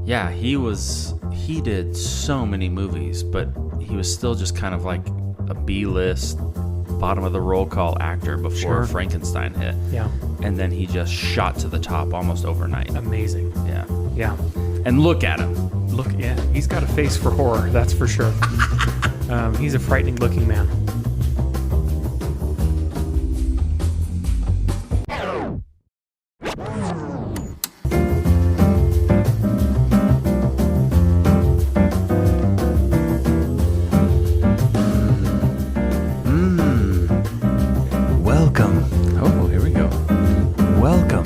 Yeah, he did so many movies, but he was still just kind of like a B-list, bottom of the roll call actor before Frankenstein hit. Yeah. And then he just shot to the top almost overnight. Amazing. Yeah. Yeah. And look at him. Yeah, he's got a face for horror, that's for sure. He's a frightening looking man. Welcome. Oh, here we go. Welcome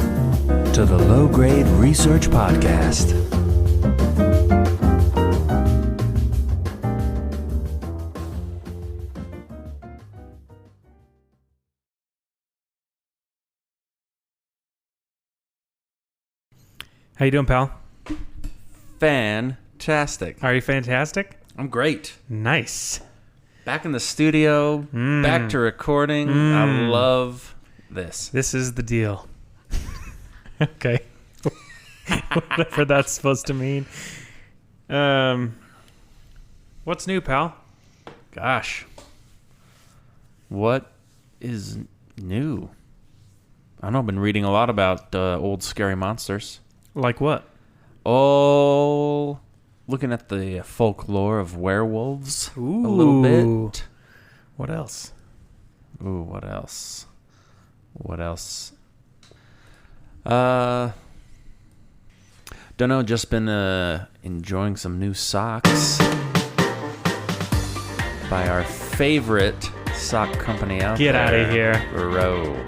to the Low Grade Research Podcast. How you doing, pal? Fantastic. Are you fantastic? I'm great. Nice. Back in the studio, back to recording. I love this. This is the deal. Okay. Whatever that's supposed to mean. What's new, pal? Gosh. What is new? I don't know. I've been reading a lot about old scary monsters. Like what? Oh, looking at the folklore of werewolves a little bit. What else? Ooh, what else? Don't know, just been enjoying some new socks by our favorite sock company out there. Get out of here. Bro.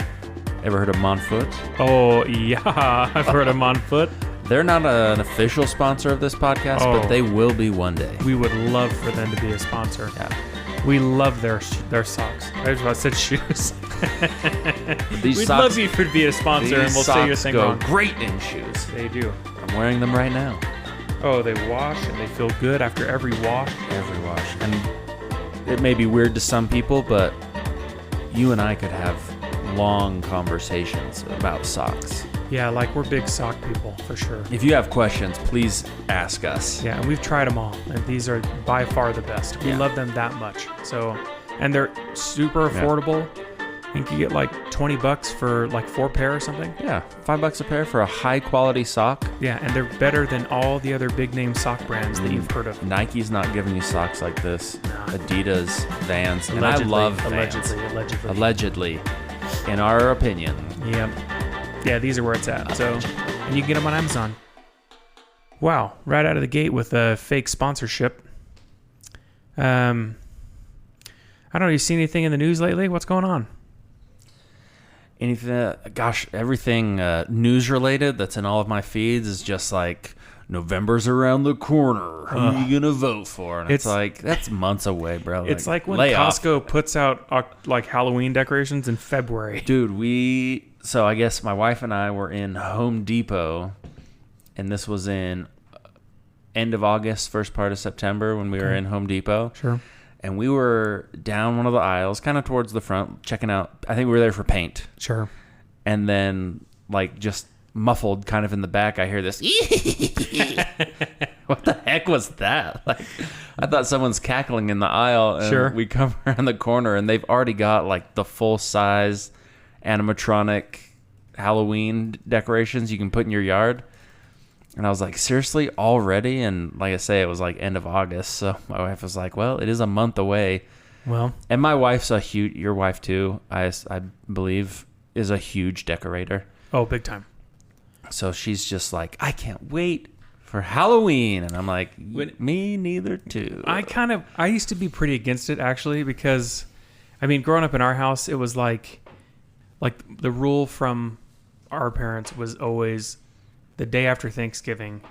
Ever heard of Montfoot? Oh, yeah. I've heard of Montfoot. They're not an official sponsor of this podcast, but they will be one day. We would love for them to be a sponsor. Yeah. We love their socks. That's why I said shoes. We'd Socks, love you to be a sponsor, and we'll say your thing go wrong. great in shoes. They do. I'm wearing them right now. Oh, they wash and they feel good after every wash. Every wash. And it may be weird to some people, but you and I could have long conversations about socks. Yeah, like we're big sock people for sure. If you have questions, please ask us. Yeah, and we've tried them all, and these are by far the best. We love them that much. So, and they're super affordable. I think you get like $20 for like 4 pair or something. Yeah, $5 a pair for a high quality sock. Yeah, and they're better than all the other big name sock brands that you've heard of. Nike's not giving you socks like this. No. Adidas, Vans, and Allegedly, I love Vans. Allegedly, in our opinion. Yep. Yeah, these are where it's at. So, and you can get them on Amazon. Wow, right out of the gate with a fake sponsorship. I don't know. You seen anything in the news lately? What's going on? Anything? Gosh, everything news related that's in all of my feeds is just like November's around the corner. Who are you gonna vote for? And it's like that's months away, bro. It's like when Costco puts out like Halloween decorations in February. Dude, so I guess my wife and I were in Home Depot, and this was in end of August, first part of September when we were in Home Depot. Sure. And we were down one of the aisles, kind of towards the front, checking out. I think we were there for paint. Sure. And then, like, just muffled kind of in the back, I hear this. What the heck was that? Like, I thought someone's cackling in the aisle. And we come around the corner, and they've already got, like, the full-size animatronic Halloween decorations you can put in your yard. And I was like, seriously, already? And like I say, it was like end of August. So my wife was like, well, it is a month away. Well, and my wife's your wife too, I believe, is a huge decorator. Oh, big time. So she's just like, I can't wait for Halloween. And I'm like, me neither too. I used to be pretty against it actually, because I mean, growing up in our house, it was like the rule from our parents was always the day after Thanksgiving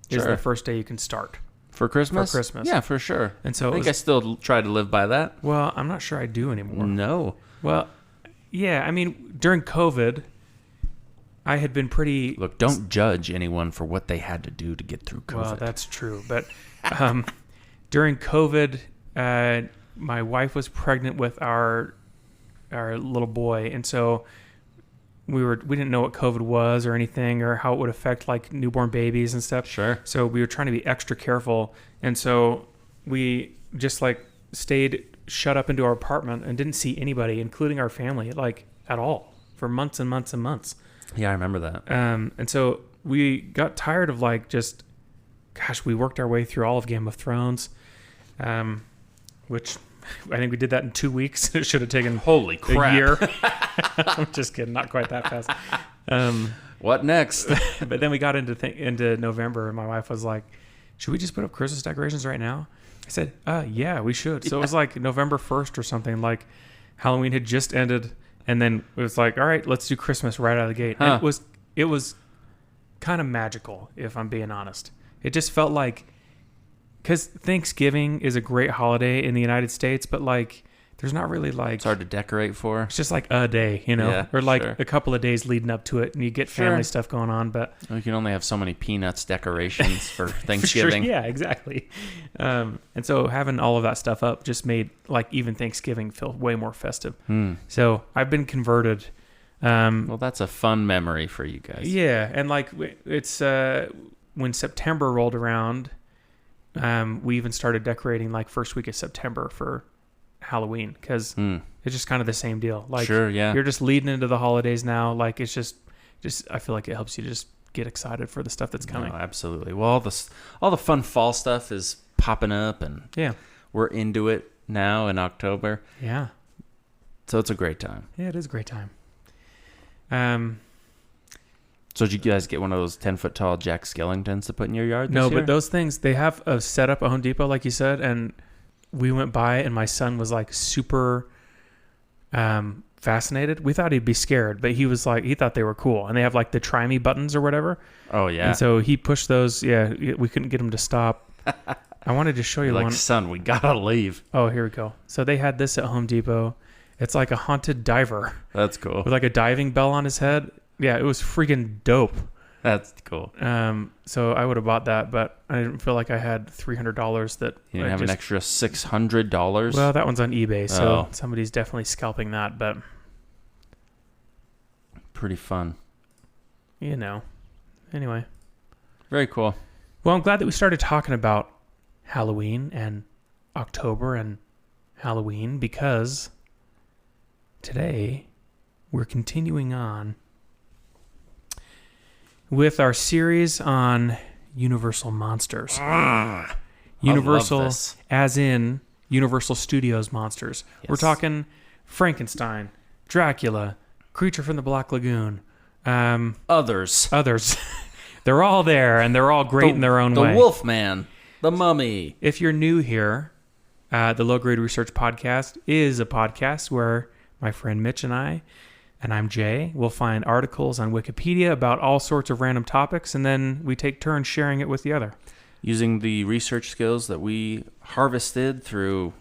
is the first day you can start. For Christmas? For Christmas. Yeah, for sure. And so I still try to live by that. Well, I'm not sure I do anymore. No. Well, yeah, I mean, during COVID, I had been pretty... Look, don't judge anyone for what they had to do to get through COVID. Well, that's true. But during COVID, my wife was pregnant with our little boy. And so we didn't know what COVID was or anything, or how it would affect like newborn babies and stuff. Sure. So we were trying to be extra careful, and so we just like stayed shut up into our apartment and didn't see anybody, including our family, like at all, for months and months and months. Yeah, I remember that. And so we got tired of like just, gosh, we worked our way through all of Game of Thrones, which I think we did that in 2 weeks. It should have taken Holy crap. a year. I'm just kidding, not quite that fast. What next? But then we got into November, and my wife was like, should we just put up Christmas decorations right now? I said, yeah, we should. So it was like November 1st or something, like Halloween had just ended, and then it was like, all right, let's do Christmas right out of the gate. And it was kind of magical, if I'm being honest. It just felt like, because Thanksgiving is a great holiday in the United States, but like there's not really like, it's hard to decorate for. It's just like a day, you know, Yeah, or like sure. a couple of days leading up to it, and you get family stuff going on. But You can only have so many peanuts decorations for for sure, Thanksgiving. yeah, exactly. And so having all of that stuff up just made like even Thanksgiving feel way more festive. So I've been converted. Well, that's a fun memory for you guys. Yeah, and like it's when September rolled around, we even started decorating like first week of September for Halloween, because it's just kind of the same deal. Like, Sure, yeah. you're just leading into the holidays now. Like, it's just I feel like it helps you just get excited for the stuff that's coming. No, absolutely. Well, all the fun fall stuff is popping up, and Yeah, we're into it now in October. yeah, So it's a great time. yeah. It is a great time. So did you guys get one of those 10-foot tall Jack Skellingtons to put in your yard this No, year? but those things, they have a setup at Home Depot, like you said, and we went by, and my son was like super fascinated. We thought he'd be scared, but he was like, he thought they were cool, and they have like the try me buttons or whatever. Oh, yeah. And so he pushed those. Yeah, we couldn't get him to stop. I wanted to show you You're like, one. son, we gotta leave. Oh, here we go. So they had this at Home Depot. It's like a haunted diver That's cool. with like a diving bell on his head. Yeah, it was freaking dope. That's cool. So I would have bought that, but I didn't feel like I had $300 that You didn't I have an extra $600? Well, that one's on eBay, so Oh. somebody's definitely scalping that, but Pretty fun. you know. Anyway. Very cool. Well, I'm glad that we started talking about Halloween and October and Halloween, because today we're continuing on with our series on Universal Monsters. Universal, I love this. as in Universal Studios monsters. Yes. We're talking Frankenstein, Dracula, Creature from the Black Lagoon, Others. They're all there, and they're all great in their own way. The Wolfman. The Mummy. If you're new here, the Low Grade Research Podcast is a podcast where my friend Mitch and I'm Jay, will find articles on Wikipedia about all sorts of random topics, and then we take turns sharing it with the other. Using the research skills that we harvested through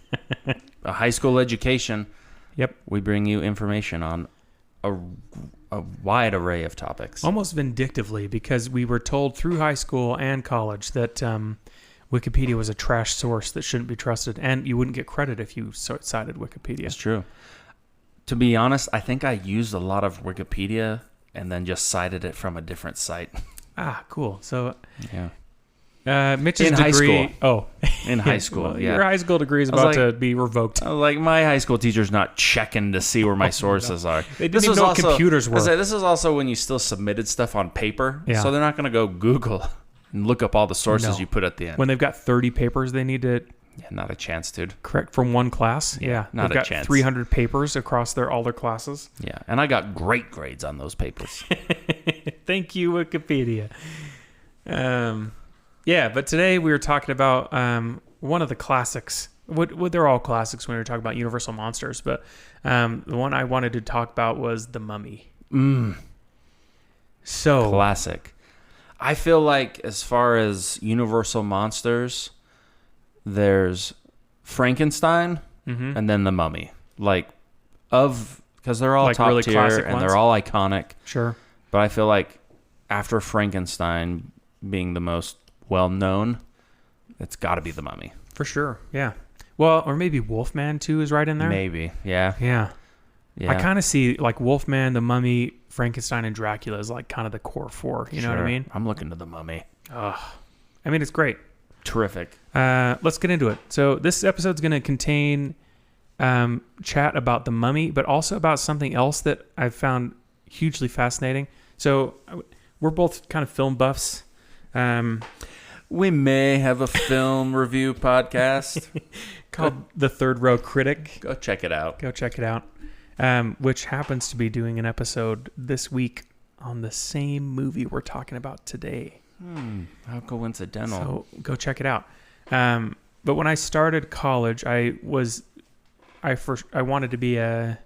a high school education, Yep. we bring you information on a wide array of topics. Almost vindictively, because we were told through high school and college that Wikipedia was a trash source that shouldn't be trusted, and you wouldn't get credit if you cited Wikipedia. It's true. To be honest, I think I used a lot of Wikipedia and then just cited it from a different site. Ah, cool. So Yeah. Mitch's In degree. high school. Oh, In high school, Well, yeah. Your high school degree is I was about like- to be revoked. Like, my high school teacher's not checking to see where my sources are. They didn't even know what computers were. This is also when you still submitted stuff on paper. Yeah. So they're not going to go Google and look up all the sources No. you put at the end. When they've got 30 papers they need to Yeah, not a chance, dude. correct from one class. Yeah. not They've a got chance. 300 papers across all their classes. Yeah, and I got great grades on those papers. Thank you, Wikipedia. Yeah, but today we were talking about one of the classics. They're all classics when we were talking about Universal Monsters, but the one I wanted to talk about was The Mummy. So Classic. I feel like as far as Universal Monsters, there's Frankenstein and then The Mummy. Because they're all Like top really tier classic and ones? they're all iconic. Sure. But I feel like after Frankenstein being the most well-known, it's got to be The Mummy. For sure. Yeah. Well, or maybe Wolfman too is right in there. Maybe, yeah. Yeah. Yeah. I kind of see like Wolfman, the Mummy, Frankenstein, and Dracula as like kind of the core four. You know what I mean? I'm looking to the Mummy. I mean, it's great. Terrific. Let's get into it. So this episode's going to contain chat about the Mummy, but also about something else that I've found hugely fascinating. So we're both kind of film buffs. We may have a film review podcast called The Third Row Critic. Go check it out. Go check it out. Which happens to be doing an episode this week on the same movie we're talking about today. How coincidental. So go check it out. But when I started college, I wanted to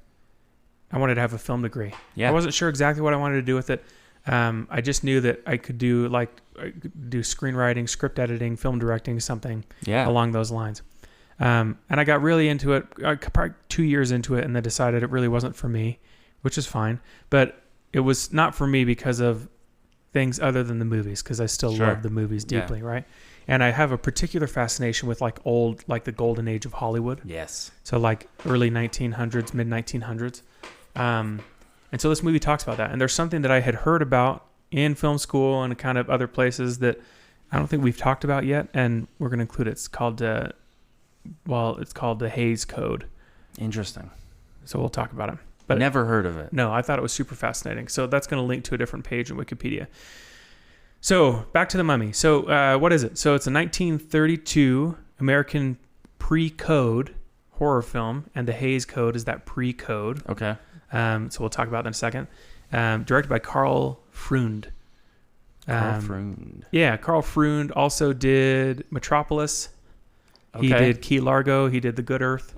have a film degree. Yeah. I wasn't sure exactly what I wanted to do with it. I just knew that I could do screenwriting, script editing, film directing, something along those lines. And I got really into it, probably 2 years into it, and then decided it really wasn't for me, which is fine. But it was not for me because of things other than the movies, because I still love the movies deeply, right? And I have a particular fascination with like the golden age of Hollywood. Yes. So like early 1900s, mid 1900s. And so this movie talks about that. And there's something that I had heard about in film school and kind of other places that I don't think we've talked about yet, and we're going to include it. It's called the Hays Code. Interesting. So we'll talk about it. But never heard of it. No, I thought it was super fascinating. So that's going to link to a different page in Wikipedia. So back to the Mummy. So what is it? So it's a 1932 American pre-code horror film, and the Hays Code is that pre-code. Okay. So we'll talk about that in a second. Directed by Carl Freund. Yeah, Carl Freund also did Metropolis. Okay. He did Key Largo. He did The Good Earth.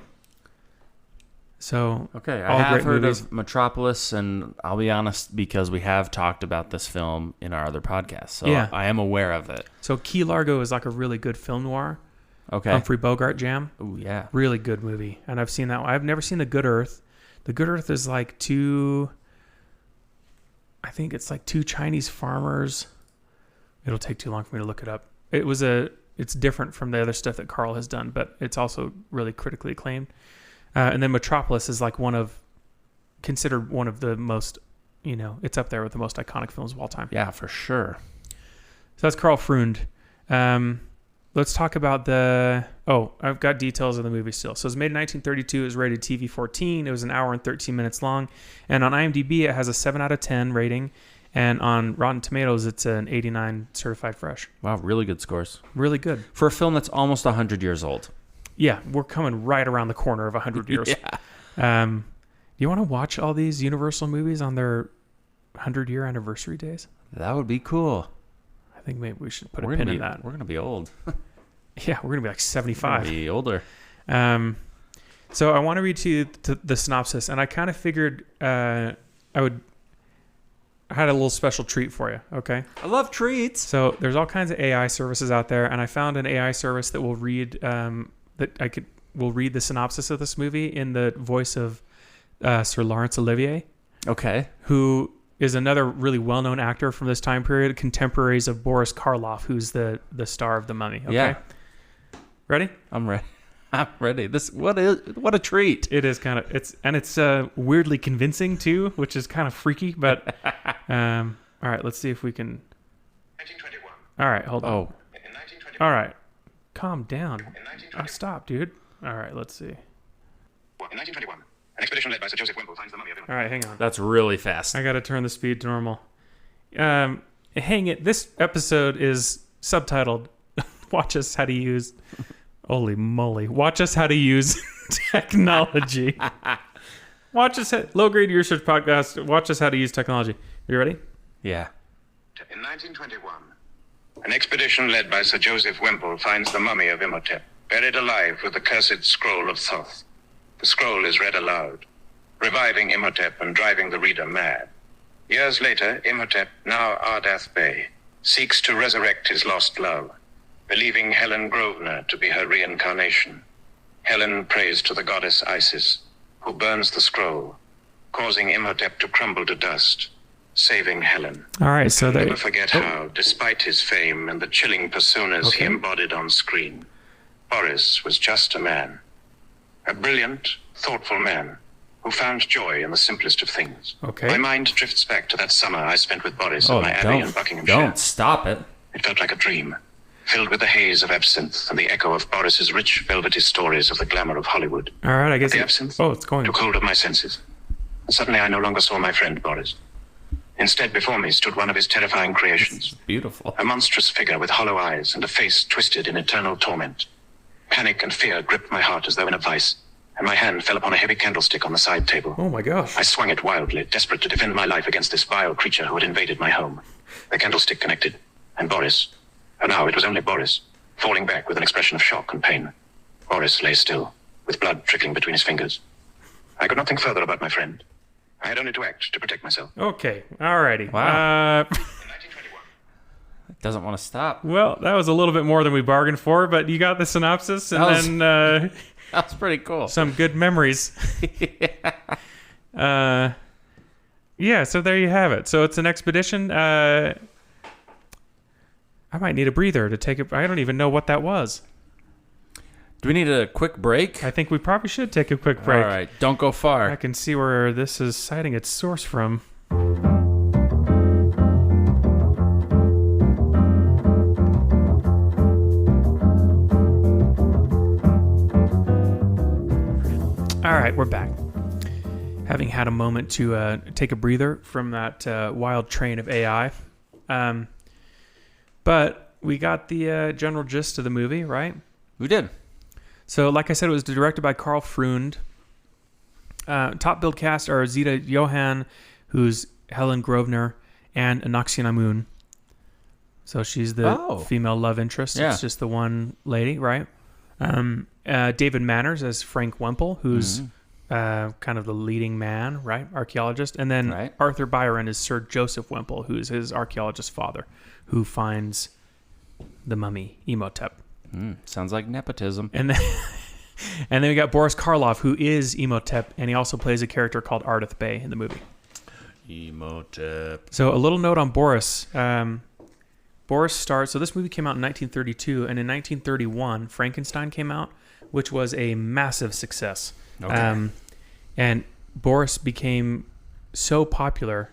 So okay, I have heard of Metropolis, and I'll be honest, because we have talked about this film in our other podcasts, so I am aware of it. So Key Largo is like a really good film noir. Okay. Humphrey Bogart jam. Oh yeah. Really good movie, and I've seen that one. I've never seen The Good Earth. The Good Earth is like two Chinese farmers. It'll take too long for me to look it up. It's different from the other stuff that Carl has done, but it's also really critically acclaimed. And then Metropolis is like considered one of the most, it's up there with the most iconic films of all time. Yeah, for sure. So that's Carl Freund. Let's talk about I've got details of the movie still. So it was made in 1932. It was rated TV-14. It was an hour and 13 minutes long. And on IMDb, it has a 7 out of 10 rating. And on Rotten Tomatoes, it's an 89 certified fresh. Wow, really good scores. Really good. For a film that's almost 100 years old. Yeah, we're coming right around the corner of 100 years. Yeah. Do you want to watch all these Universal movies on their 100-year anniversary days? That would be cool. I think maybe we should put a pin in that. We're going to be old. Yeah, we're going to be like 75. We're going to be older. So I want to read to you the synopsis, and I kind of figured I had a little special treat for you, okay? I love treats. So there's all kinds of AI services out there, and I found an AI service that will read will read the synopsis of this movie in the voice of Sir Laurence Olivier. Okay. Who is another really well-known actor from this time period, contemporaries of Boris Karloff, who's the star of The Mummy. Okay? Yeah. Ready? I'm ready. I'm ready. What a treat. It is kind of it's weirdly convincing too, which is kind of freaky. But all right, let's see if we can. 1921. All right, hold on. Oh. In 1921. All right, calm down. In 1921. Stop, dude. All right, let's see. In 1921, an expedition led by Sir Joseph Wimple finds the mummy of All right, hang on. That's really fast. I got to turn the speed to normal. Hang it. This episode is subtitled "Watch Us How to Use." Holy moly! Watch us how to use technology. Low grade research podcast. Watch us how to use technology. You ready? Yeah. In 1921, an expedition led by Sir Joseph Wimple finds the mummy of Imhotep, buried alive with the cursed scroll of Thoth. The scroll is read aloud, reviving Imhotep and driving the reader mad. Years later, Imhotep, now Ardath Bey, seeks to resurrect his lost love, believing Helen Grosvenor to be her reincarnation. Helen prays to the goddess Isis, who burns the scroll, causing Imhotep to crumble to dust, saving Helen. All right, so I'll never forget how, despite his fame and the chilling personas he embodied on screen, Boris was just a man. A brilliant, thoughtful man who found joy in the simplest of things. Okay. My mind drifts back to that summer I spent with Boris at my abbey in Buckinghamshire. Don't stop it. It felt like a dream, filled with the haze of absinthe and the echo of Boris's rich, velvety stories of the glamour of Hollywood. All right, I guess. The absinthe it's going. took hold of my senses. And suddenly I no longer saw my friend Boris. Instead, before me stood one of his terrifying creations. It's beautiful. A monstrous figure with hollow eyes and a face twisted in eternal torment. Panic and fear gripped my heart as though in a vice, and my hand fell upon a heavy candlestick on the side table. Oh my gosh. I swung it wildly, desperate to defend my life against this vile creature who had invaded my home. The candlestick connected, and Boris, and now it was only Boris, falling back with an expression of shock and pain. Boris lay still, with blood trickling between his fingers. I could not think further about my friend. I had only to act to protect myself. Okay. Alrighty. Wow. In 1921, It doesn't want to stop. Well, that was a little bit more than we bargained for, but you got the synopsis and then That's pretty cool. some good memories. Yeah, so there you have it. So it's an expedition. I might need a breather to take it. I don't even know what that was. Do we need a quick break? I think we probably should take a quick break. All right. Don't go far. I can see where this is citing its source from. All right, we're back. Having had a moment to take a breather from that wild train of AI. But we got the general gist of the movie, right? We did. So, like I said, it was directed by Carl Freund. Top billed cast are Zita Johann, who's Helen Grosvenor, and Anaxia Namun. So she's the female love interest. Yeah. It's just the one lady, right? David Manners as Frank Wemple, who's kind of the leading man, right? Archaeologist. And then Arthur Byron is Sir Joseph Wemple, who's his archaeologist father, who finds the mummy, Imhotep. Sounds like nepotism. And then we got Boris Karloff, who is Imhotep, and he also plays a character called Ardith Bey in the movie. Imhotep. So a little note on Boris. Boris starts. So this movie came out in 1932, and in 1931, Frankenstein came out, which was a massive success. Okay. And Boris became so popular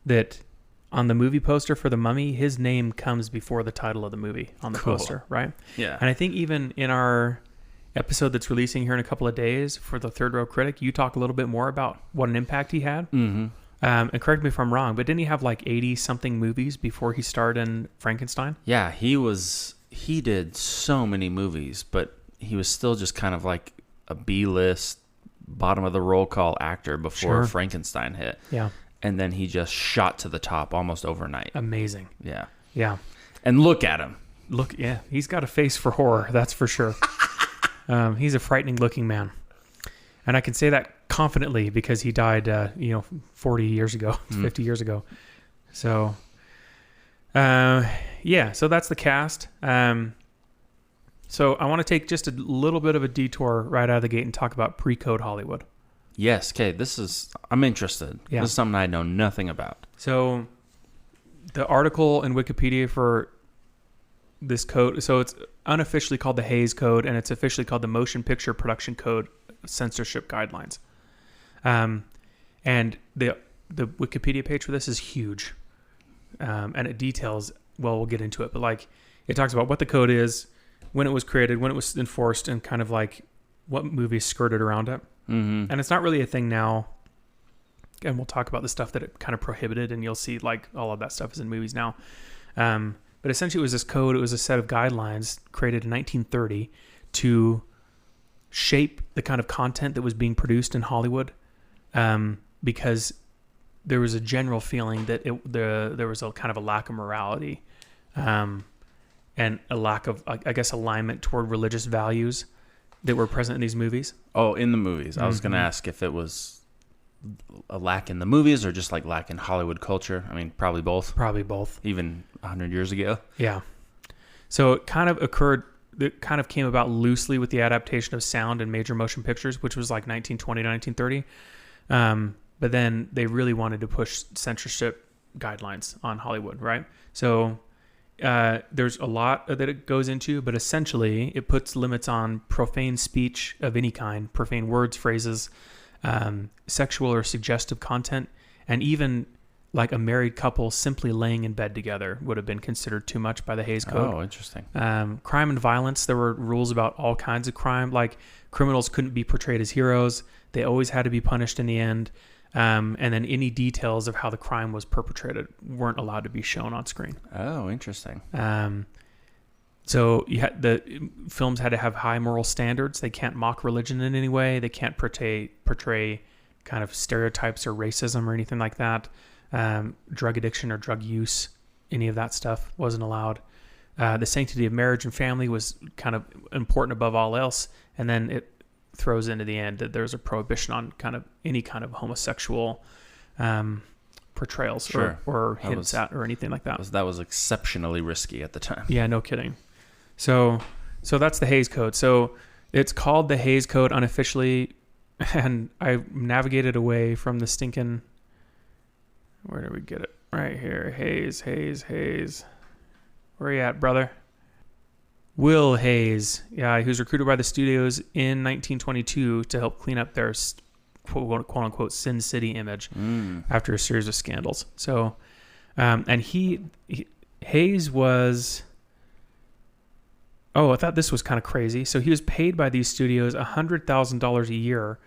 that on the movie poster for The Mummy, his name comes before the title of the movie on the poster, right? Yeah. And I think even in our episode that's releasing here in a couple of days for the Third Row Critic, you talk a little bit more about what an impact he had. Mm-hmm. And correct me if I'm wrong, but didn't he have like 80-something movies before he starred in Frankenstein? Yeah, he did so many movies, but he was still just kind of like a B-list, bottom of the roll call actor before Frankenstein hit. Yeah. And then he just shot to the top almost overnight. Amazing. Yeah. Yeah. And look at him. Yeah, he's got a face for horror, that's for sure. He's a frightening looking man. And I can say that confidently because he died, 40 years ago, 50 years ago. So, so that's the cast. So I want to take just a little bit of a detour right out of the gate and talk about pre-code Hollywood. Yes, okay, I'm interested. Yeah. This is something I know nothing about. So the article in Wikipedia for this code, so it's unofficially called the Hays Code, and it's officially called the Motion Picture Production Code Censorship Guidelines. And the Wikipedia page for this is huge. And it details, well, we'll get into it, but like it talks about what the code is, when it was created, when it was enforced, and kind of like what movies skirted around it. Mm-hmm. And it's not really a thing now. And we'll talk about the stuff that it kind of prohibited, and you'll see like all of that stuff is in movies now. But essentially it was this code. It was a set of guidelines created in 1930 to shape the kind of content that was being produced in Hollywood. Because there was a general feeling that there was a kind of a lack of morality, and a lack of, I guess, alignment toward religious values that were present in these movies. Oh, in the movies. I was going to ask if it was a lack in the movies or just like lack in Hollywood culture. I mean, probably both. Probably both. Even 100 years ago. Yeah. So it kind of came about loosely with the adaptation of sound in major motion pictures, which was like 1920 to 1930. But then they really wanted to push censorship guidelines on Hollywood, right? So there's a lot that it goes into, but essentially it puts limits on profane speech of any kind, profane words, phrases, sexual or suggestive content, and even like a married couple simply laying in bed together would have been considered too much by the Hays Code. Oh, interesting. Crime and violence, there were rules about all kinds of crime. Like criminals couldn't be portrayed as heroes. They always had to be punished in the end. And then any details of how the crime was perpetrated weren't allowed to be shown on screen. Oh, interesting. So the films had to have high moral standards. They can't mock religion in any way. They can't portray kind of stereotypes or racism or anything like that. Drug addiction or drug use, any of that stuff wasn't allowed. The sanctity of marriage and family was kind of important above all else. And then it throws into the end that there's a prohibition on kind of any kind of homosexual portrayals or hints at or anything like that. That was exceptionally risky at the time. Yeah, no kidding. So that's the Hays Code. So it's called the Hays Code unofficially, and I navigated away from the stinking... Where did we get it? Right here. Hays. Where are you at, brother? Will Hays. Yeah, he was recruited by the studios in 1922 to help clean up their quote-unquote Sin City image after a series of scandals. So, and Hays was... Oh, I thought this was kind of crazy. So he was paid by these studios $100,000 a year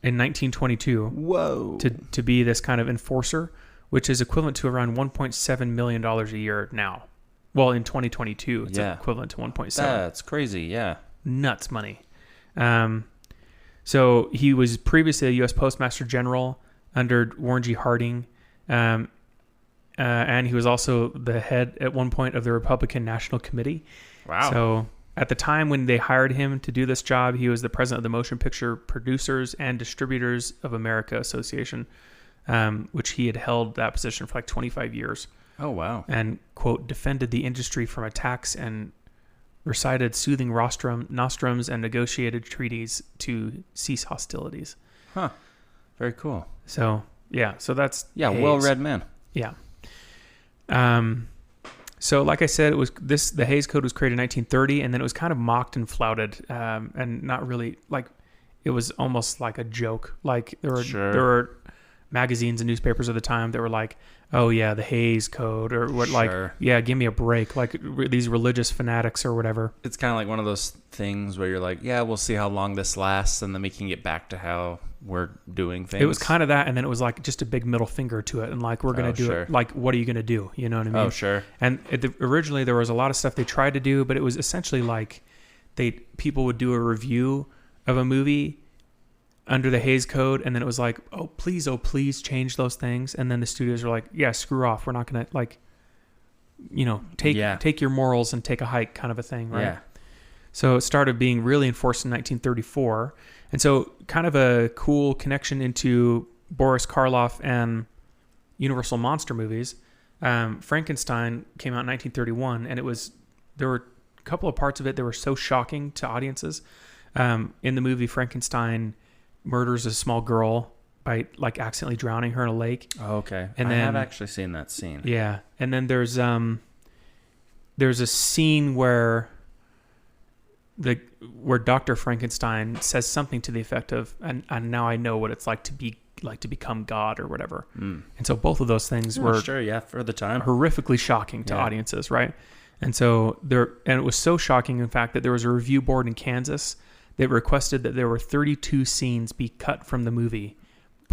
in 1922. Whoa. To be this kind of enforcer, which is equivalent to around $1.7 million a year now. Well, in 2022, it's equivalent to 1.7. That's crazy, yeah. Nuts money. So he was previously a U.S. Postmaster General under Warren G. Harding, and he was also the head at one point of the Republican National Committee. Wow. So at the time when they hired him to do this job, he was the president of the Motion Picture Producers and Distributors of America Association, which he had held that position for like 25 years. Oh, wow. And, quote, defended the industry from attacks and recited soothing nostrums and negotiated treaties to cease hostilities. Huh. Very cool. So, yeah. So that's... Yeah, Hays. well-read man. Yeah. So, like I said, the Hays Code was created in 1930, and then it was kind of mocked and flouted, and not really, like, it was almost like a joke. Like, there were magazines and newspapers at the time that were like, oh, yeah, the Hays Code, or what, like, yeah, give me a break, like, these religious fanatics or whatever. It's kind of like one of those things where you're like, yeah, we'll see how long this lasts, and then we can get back to how we're doing things. It was kind of that, and then it was like just a big middle finger to it, and like, we're going to do it. Like, what are you going to do? You know what I mean? Oh, sure. And originally there was a lot of stuff they tried to do, but it was essentially like people would do a review of a movie under the Hays Code, and then it was like, oh please change those things, and then the studios were like, yeah, screw off, we're not going to, like, you know, take your morals and take a hike, kind of a thing, right? Yeah. So it started being really enforced in 1934. And so kind of a cool connection into Boris Karloff and Universal monster movies. Frankenstein came out in 1931, and there were a couple of parts of it that were so shocking to audiences. In the movie, Frankenstein murders a small girl by like accidentally drowning her in a lake. Oh, okay. And I then, have actually seen that scene. Yeah. And then there's a scene where Dr. Frankenstein says something to the effect of, and now I know what it's like to become God or whatever. And so both of those things were for the time horrifically shocking to audiences, right? And so it was so shocking, in fact, that there was a review board in Kansas that requested that there were 32 scenes be cut from the movie.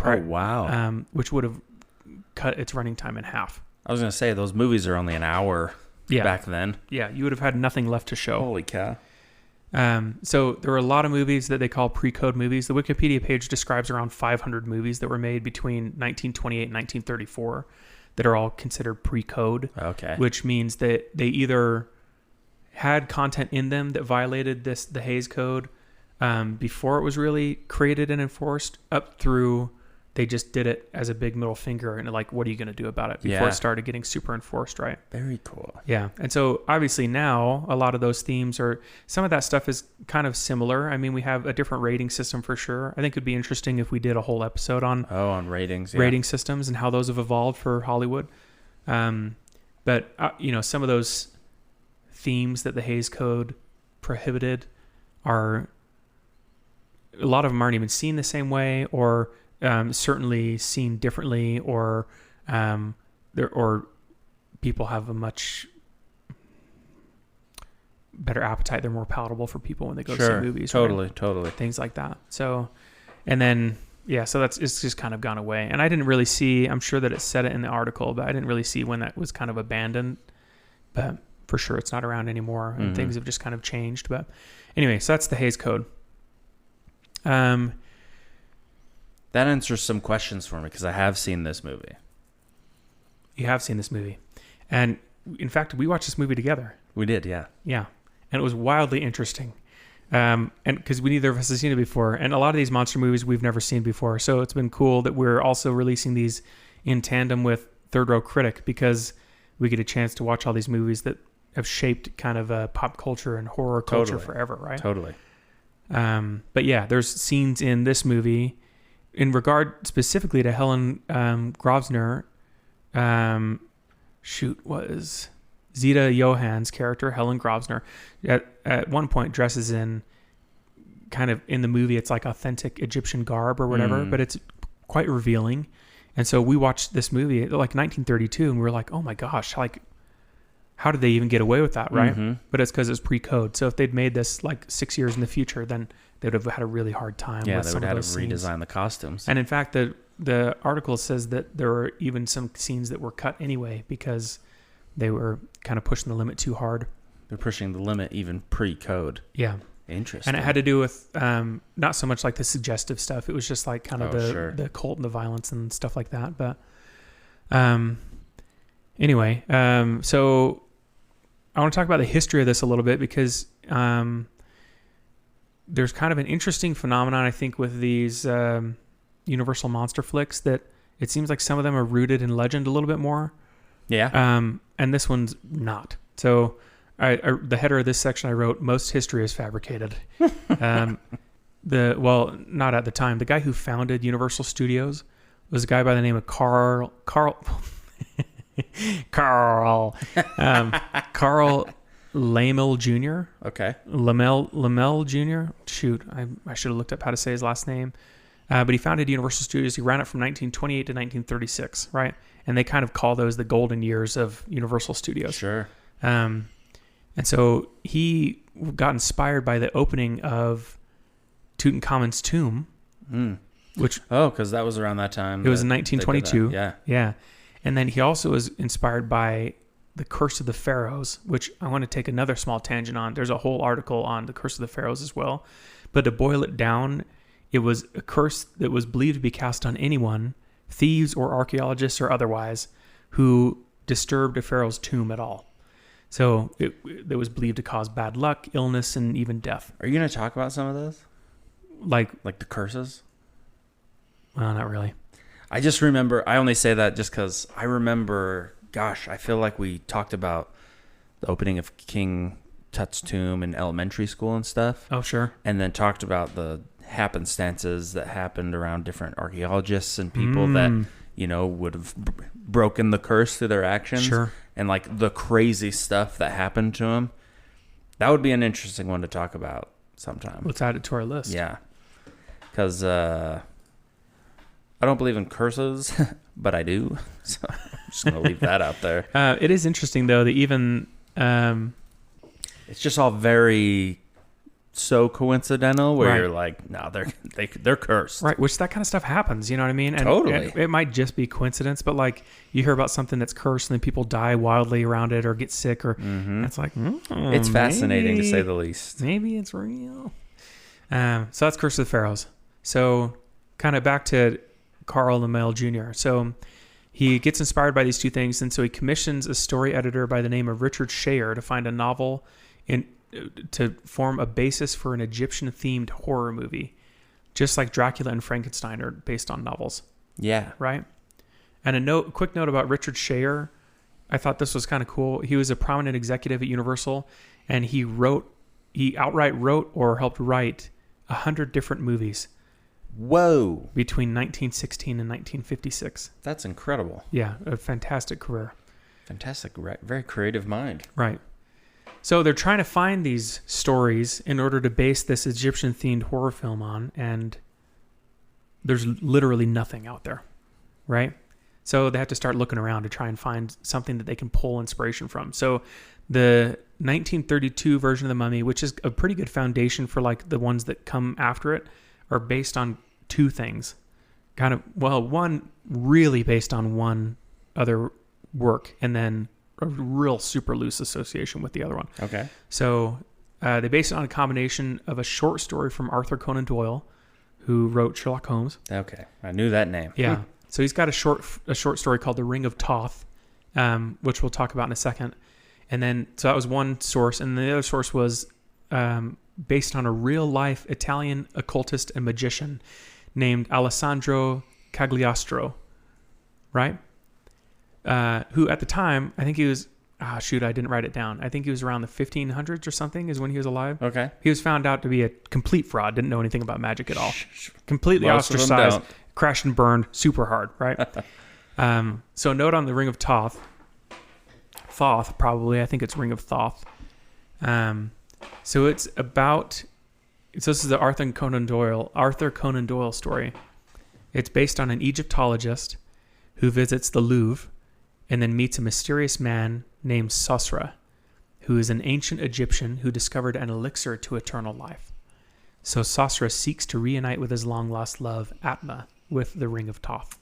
Oh, wow. Which would have cut its running time in half. I was going to say, those movies are only an hour back then. Yeah, you would have had nothing left to show. Holy cow. So there were a lot of movies that they call pre-code movies. The Wikipedia page describes around 500 movies that were made between 1928 and 1934 that are all considered pre-code. Okay. Which means that they either had content in them that violated the Hays Code before it was really created and enforced, up through they just did it as a big middle finger and like, what are you going to do about it before it started getting super enforced, right? Very cool. Yeah. And so obviously now a lot of those themes some of that stuff is kind of similar. I mean, we have a different rating system for sure. I think it'd be interesting if we did a whole episode on ratings, rating systems and how those have evolved for Hollywood. But some of those themes that the Hays Code prohibited are a lot of them aren't even seen the same way, or certainly seen differently, or people have a much better appetite. They're more palatable for people when they go to see movies. Totally. Things like that. So, and then, so it's just kind of gone away. And I didn't really see, I'm sure that it said it in the article, but I didn't really see when that was kind of abandoned. But for sure, it's not around anymore, and things have just kind of changed. But anyway, so that's the Hays Code. That answers some questions for me, because I have seen this movie. You have seen this movie. And in fact, we watched this movie together. We did, yeah. Yeah. And it was wildly interesting. And because neither of us has seen it before. And a lot of these monster movies we've never seen before. So it's been cool that we're also releasing these in tandem with Third Row Critic, because we get a chance to watch all these movies that have shaped kind of pop culture and horror culture forever, right? Totally. But yeah, there's scenes in this movie in regard specifically to Helen Grosvenor. Was Zita Johann's character, Helen Grosvenor, at one point dresses in kind of, in the movie, it's like authentic Egyptian garb or whatever, but it's quite revealing. And so we watched this movie like 1932, and we were like, oh my gosh, like, how did they even get away with that, right? But it's because it's pre-code. So if they'd made this like 6 years in the future, then they would have had a really hard time. Yeah, with they some would of have had those to redesign scenes. the costumes. And in fact, the article says that there were even some scenes that were cut anyway because they were kind of pushing the limit too hard. They're pushing the limit even pre-code. Yeah. Interesting. And it had to do with not so much like the suggestive stuff. It was just like kind of the cult and the violence and stuff like that. But anyway, so I want to talk about the history of this a little bit, because there's kind of an interesting phenomenon, I think, with these Universal monster flicks, that it seems like some of them are rooted in legend a little bit more. Yeah. And this one's not. So the header of this section I wrote, most history is fabricated. Not at the time. The guy who founded Universal Studios was a guy by the name of Carl Lamel Jr. Okay. Lamel Jr. Shoot, I should have looked up how to say his last name. But he founded Universal Studios. He ran it from 1928 to 1936, right? And they kind of call those the golden years of Universal Studios. Sure. And so he got inspired by the opening of Tutankhamun's tomb, which... Oh, because that was around that time. It was in 1922. Yeah. Yeah. And then he also was inspired by the Curse of the Pharaohs, which I want to take another small tangent on. There's a whole article on the Curse of the Pharaohs as well. But to boil it down, it was a curse that was believed to be cast on anyone, thieves or archaeologists or otherwise, who disturbed a pharaoh's tomb at all. So it was believed to cause bad luck, illness, and even death. Are you going to talk about some of those? Like the curses? Well, not really. I just remember, I only say that just because I remember, gosh, I feel like we talked about the opening of King Tut's tomb in elementary school and stuff. Oh, sure. And then talked about the happenstances that happened around different archaeologists and people that, would have broken the curse through their actions. Sure. And like the crazy stuff that happened to them. That would be an interesting one to talk about sometime. Let's add it to our list. Yeah. Because I don't believe in curses, but I do. So I'm just going to leave that out there. It is interesting, though, that even... it's just all very... so coincidental where you're like, no, they're cursed. Right, which that kind of stuff happens, you know what I mean? And totally. It might just be coincidence, but like you hear about something that's cursed and then people die wildly around it or get sick or it's like, it's fascinating to say the least. Maybe it's real. So that's Curse of the Pharaohs. So kind of back to Carl Lamel Jr. So he gets inspired by these two things, and so he commissions a story editor by the name of Richard Shayer to find a novel to form a basis for an Egyptian-themed horror movie, just like Dracula and Frankenstein are based on novels. Yeah. Right? And a quick note about Richard Shayer. I thought this was kind of cool. He was a prominent executive at Universal, and he outright wrote or helped write 100 different movies. Whoa. Between 1916 and 1956. That's incredible. Yeah, a fantastic career. Fantastic. Very creative mind. Right. So they're trying to find these stories in order to base this Egyptian-themed horror film on, and there's literally nothing out there, right? So they have to start looking around to try and find something that they can pull inspiration from. So the 1932 version of The Mummy, which is a pretty good foundation for like the ones that come after it, are based on two things. One really based on one other work, and then a real super loose association with the other one. Okay. So they based it on a combination of a short story from Arthur Conan Doyle, who wrote Sherlock Holmes. Okay. I knew that name. Yeah. So he's got a short story called The Ring of Thoth, which we'll talk about in a second. And then, so that was one source. And the other source was based on a real-life Italian occultist and magician named Alessandro Cagliostro, right? Who at the time, I think he was, I didn't write it down. I think he was around the 1500s or something is when he was alive. Okay. He was found out to be a complete fraud, didn't know anything about magic at all. Completely Most of them ostracized, don't. crashed and burned super hard, right? So note on the Ring of Thoth, probably, I think it's Ring of Thoth. So it's about, so this is the Arthur Conan Doyle story. It's based on an Egyptologist who visits the Louvre and then meets a mysterious man named Sosra, who is an ancient Egyptian who discovered an elixir to eternal life. So Sosra seeks to reunite with his long-lost love, Atma, with the Ring of Thoth.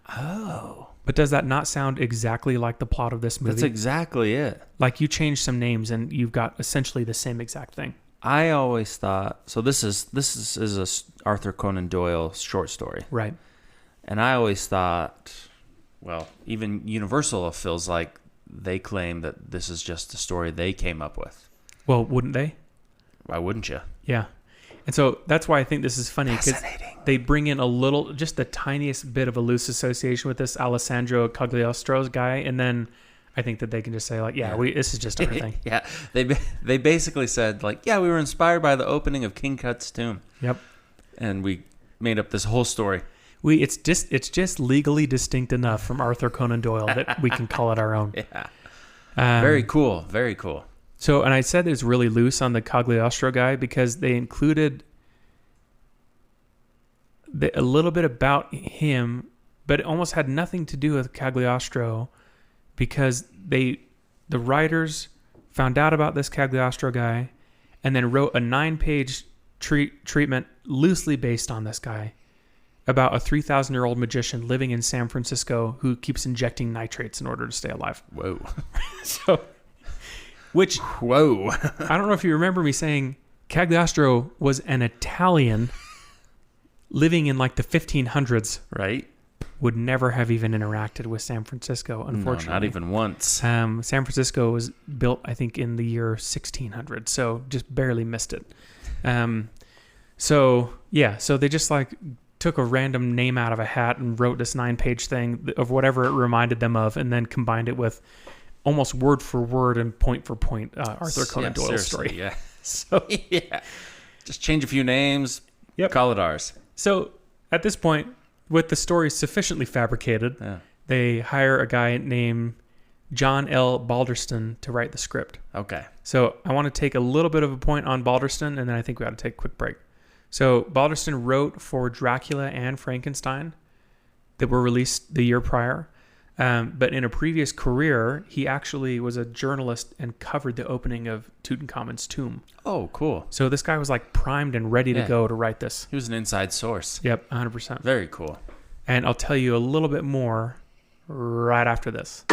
Oh. But does that not sound exactly like the plot of this movie? That's exactly it. Like you change some names and you've got essentially the same exact thing. I always thought, so this is a Arthur Conan Doyle short story. Right. And I always thought, well, even Universal feels like they claim that this is just a story they came up with. Well, wouldn't they? Why wouldn't you? Yeah. And so that's why I think this is funny, because Fascinating. they bring in just the tiniest bit of a loose association with this Alessandro Cagliostro's guy, and then I think that they can just say like, this is just our thing. Yeah, they basically said like, we were inspired by the opening of King Tut's tomb. Yep. And we made up this whole story. It's just legally distinct enough from Arthur Conan Doyle that we can call it our own. Yeah. Very cool. Very cool. So, and I said it was really loose on the Cagliostro guy because they included a little bit about him, but it almost had nothing to do with Cagliostro because the writers found out about this Cagliostro guy and then wrote a 9-page treatment loosely based on this guy about a 3,000-year-old magician living in San Francisco who keeps injecting nitrates in order to stay alive. Whoa. Whoa. I don't know if you remember me saying Cagliostro was an Italian living in like the 1500s. Right. Would never have even interacted with San Francisco, unfortunately. No, not even once. San Francisco was built, I think, in the year 1600, so just barely missed it. So they just like took a random name out of a hat and wrote this 9-page thing of whatever it reminded them of, and then combined it with almost word for word and point for point Arthur Conan Doyle story. Yeah. So just change a few names. Yep. Call it ours. So at this point, with the story sufficiently fabricated, they hire a guy named John L. Balderston to write the script. Okay. So I want to take a little bit of a point on Balderston, and then I think we ought to take a quick break. So Balderston wrote for Dracula and Frankenstein that were released the year prior. But in a previous career, he actually was a journalist and covered the opening of Tutankhamun's tomb. Oh, cool. So this guy was like primed and ready to go to write this. He was an inside source. Yep, 100%. Very cool. And I'll tell you a little bit more right after this.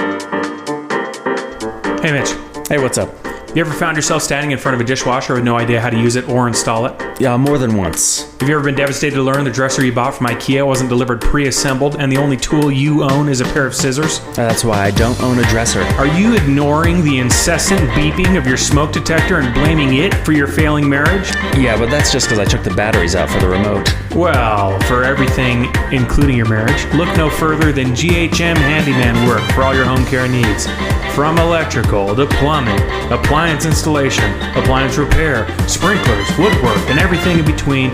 Hey, Mitch. Hey, what's up? You ever found yourself standing in front of a dishwasher with no idea how to use it or install it? Yeah, more than once. Have you ever been devastated to learn the dresser you bought from IKEA wasn't delivered pre-assembled and the only tool you own is a pair of scissors? That's why I don't own a dresser. Are you ignoring the incessant beeping of your smoke detector and blaming it for your failing marriage? Yeah, but that's just because I took the batteries out for the remote. Well, for everything, including your marriage, look no further than GHM Handyman work for all your home care needs. From electrical to plumbing, appliance installation, appliance repair, sprinklers, woodwork, and everything in between,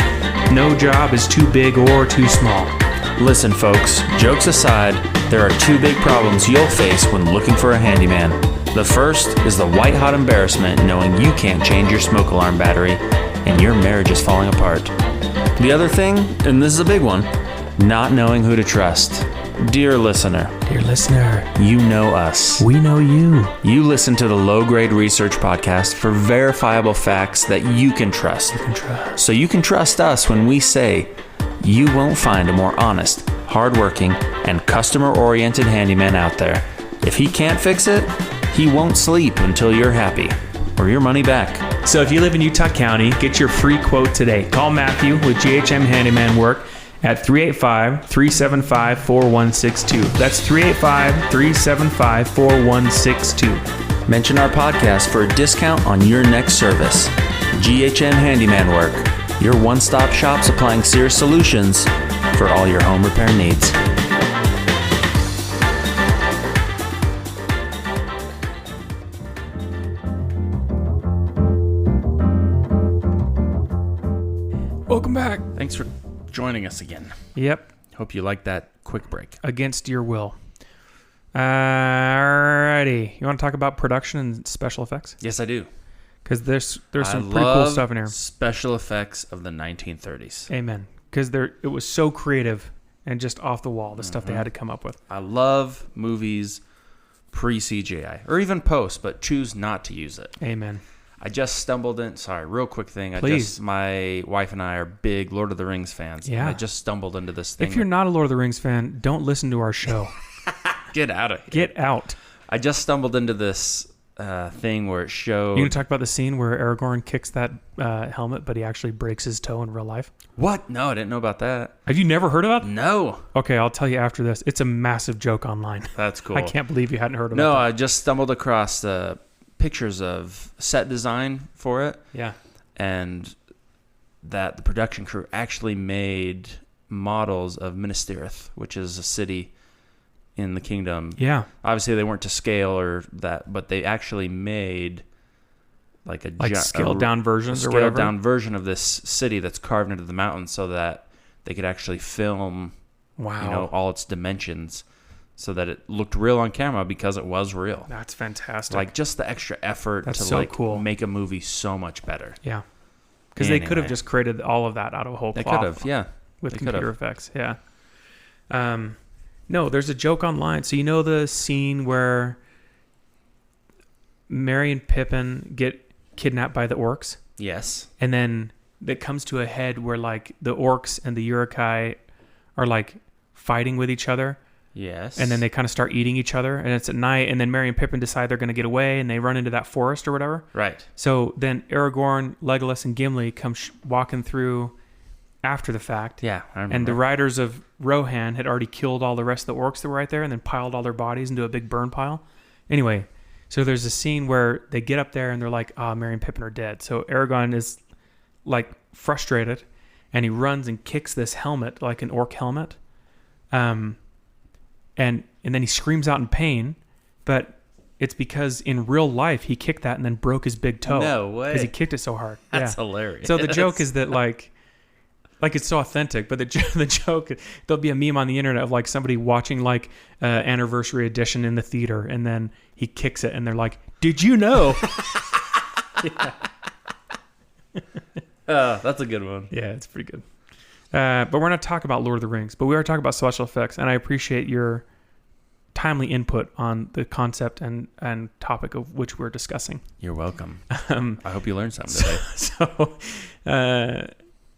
no job is too big or too small. Listen, folks, jokes aside, there are two big problems you'll face when looking for a handyman. The first is the white-hot embarrassment knowing you can't change your smoke alarm battery and your marriage is falling apart. The other thing, and this is a big one, not knowing who to trust. Dear listener, you know us. We know you. You listen to the Low Grade Research Podcast for verifiable facts that you can trust. So you can trust us when we say you won't find a more honest, hardworking, and customer-oriented handyman out there. If he can't fix it, he won't sleep until you're happy or your money back. So if you live in Utah County, get your free quote today. Call Matthew with GHM Handyman Work at 385-375-4162. That's 385-375-4162. Mention our podcast for a discount on your next service. GHM Handyman Work, your one-stop shop supplying Sears solutions for all your home repair needs. Welcome back. Thanks for joining us again. Yep. Hope you liked that quick break. Against your will. Alrighty. You want to talk about production and special effects? Yes, I do. Because there's some pretty cool stuff in here. Special effects of the 1930s. Amen. Because it was so creative and just off the wall, the stuff they had to come up with. I love movies pre-CGI, or even post, but choose not to use it. Amen. I just stumbled in. Sorry, real quick thing. Please. My wife and I are big Lord of the Rings fans. Yeah. And I just stumbled into this thing. If you're not a Lord of the Rings fan, don't listen to our show. Get out of here. Get out. I just stumbled into this thing where it showed. You going to talk about the scene where Aragorn kicks that helmet, but he actually breaks his toe in real life? What? No, I didn't know about that. Have you never heard about it? No. Okay, I'll tell you after this. It's a massive joke online. That's cool. I can't believe you hadn't heard about No, that. I just stumbled across pictures of set design for it. Yeah. And that the production crew actually made models of Minas Tirith, which is a city in the kingdom. Yeah. Obviously, they weren't to scale or that, but they actually made like scaled down versions or scaled whatever. down version of this city that's carved into the mountain, so that they could actually film, Wow. all its dimensions, so that it looked real on camera because it was real. That's fantastic. Like just the extra effort That's to so cool. make a movie so much better. Yeah. Because they could have Anyway. just created all of that out of a whole They cloth. could have, yeah. With They computer could've. effects, yeah. No, there's a joke online. So you know the scene where Merry and Pippin get kidnapped by the orcs? Yes. And then it comes to a head where like the orcs and the Uruk-hai are like fighting with each other. Yes. And then they kind of start eating each other. And it's at night. And then Merry and Pippin decide they're going to get away. And they run into that forest or whatever. Right. So then Aragorn, Legolas, and Gimli come walking through after the fact. Yeah, I remember. And the riders of Rohan had already killed all the rest of the orcs that were right there and then piled all their bodies into a big burn pile. Anyway, so there's a scene where they get up there and they're like, Merry and Pippin are dead. So Aragorn is like frustrated and he runs and kicks this helmet, like an orc helmet. And then he screams out in pain, but it's because in real life he kicked that and then broke his big toe. No way. Because he kicked it so hard. That's hilarious. So the joke is that like it's so authentic, but the joke, there'll be a meme on the internet of like somebody watching like Anniversary Edition in the theater, and then he kicks it, and they're like, "Did you know?" Yeah. That's a good one. Yeah, it's pretty good. But we're not talking about Lord of the Rings, but we are talking about special effects, and I appreciate your timely input on the concept and topic of which we're discussing. You're welcome. I hope you learned something today. So,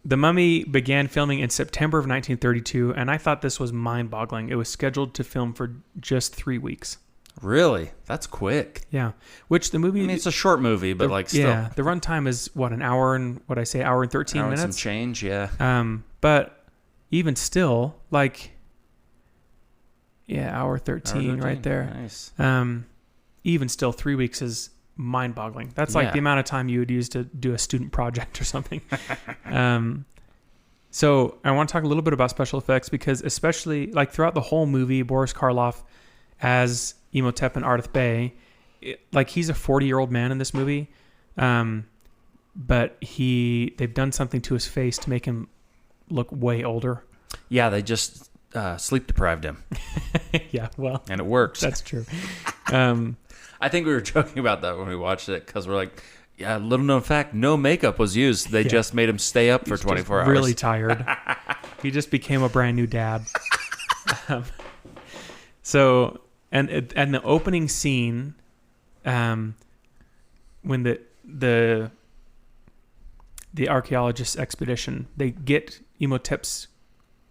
The Mummy began filming in September of 1932, and I thought this was mind-boggling. It was scheduled to film for just 3 weeks. Really? That's quick. Yeah, which the movie... I mean, it's a short movie, but still. Yeah, the runtime is, an hour and, hour and 13 Hour and minutes? some change, yeah. But even still, hour 13 right there. Nice. Even still, 3 weeks is mind-boggling. That's like the amount of time you would use to do a student project or something. So I want to talk a little bit about special effects because especially throughout the whole movie, Boris Karloff as Imhotep and Ardath Bey, he's a 40-year-old man in this movie, but they've done something to his face to make him look way older. Yeah, they just sleep deprived him. Yeah, well, and it works. That's true. I think we were joking about that when we watched it because we're like, yeah, little known fact, no makeup was used. They just made him stay up for 24 hours. Really tired. He just became a brand new dad. So, and the opening scene, when the archaeologist expedition, they get Imhotep's